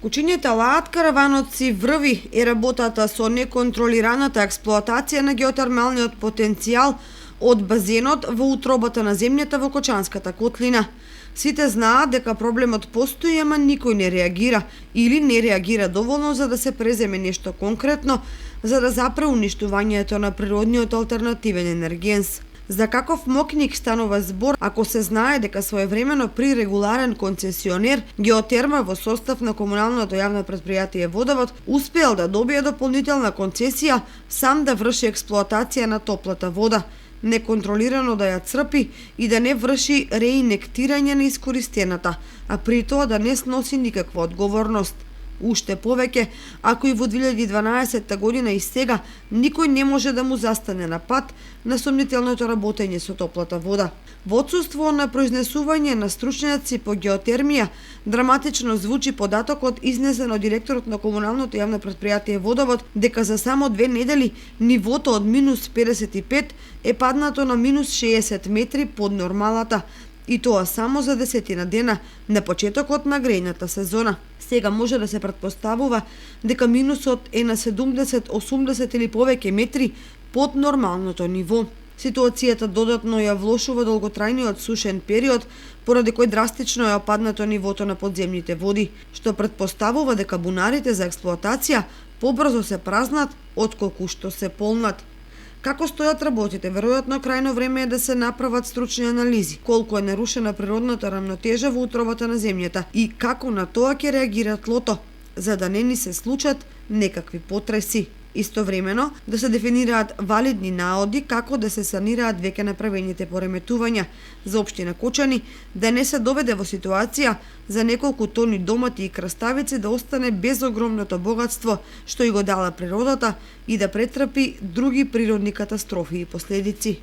Кучињата лаат, караванот си врви е работата со неконтролираната експлоатација на геотермалниот потенцијал од базенот во утробата на земјата во Кочанската котлина. Сите знаат дека проблемот постои, ама никој не реагира или не реагира доволно за да се преземе нешто конкретно за да запре уништувањето на природниот алтернативен енергенс. За каков мокник станува збор ако се знае дека своевремено при регуларен концесионер Геотерма во состав на комуналното јавно претпријатие Водовод успеал да добие дополнителна концесија сам да врши експлоатација на топлата вода, неконтролирано да ја црпи и да не врши реинектирање на искористената, а при тоа да не сноси никаква одговорност. Уште повеќе, ако и во 2012 година и сега никој не може да му застане на пат на сомнителното работење со топлата вода. Во отсуство на произнесување на стручњаци по геотермија, драматично звучи податокот изнесен од директорот на комуналното јавно претпријатие Водовод дека за само 2 недели нивото од минус 55 е паднато на минус 60 метри под нормалата, и тоа само за 10 дена на почетокот на грејната сезона. Сега може да се претпоставува дека минусот е на 70, 80 или повеќе метри под нормалното ниво. Ситуацијата додатно ја влошува долготрајниот сушен период, поради кој драстично е опаднато нивото на подземните води, што претпоставува дека бунарите за експлоатација побрзо се празнат отколку што се полнат. Како стојат работите? Веројатно крајно време е да се направат стручни анализи. Колку е нарушена природната рамнотежа во утробата на земјата и како на тоа ќе реагира тлото, за да не ни се случат некакви потреси. Истовремено да се дефинираат валидни наоди како да се санираат веќе направените пореметувања за општина Кочани, да не се доведе во ситуација за неколку тони домати и краставици да остане без огромното богатство што и го дала природата и да претрпи други природни катастрофи и последици.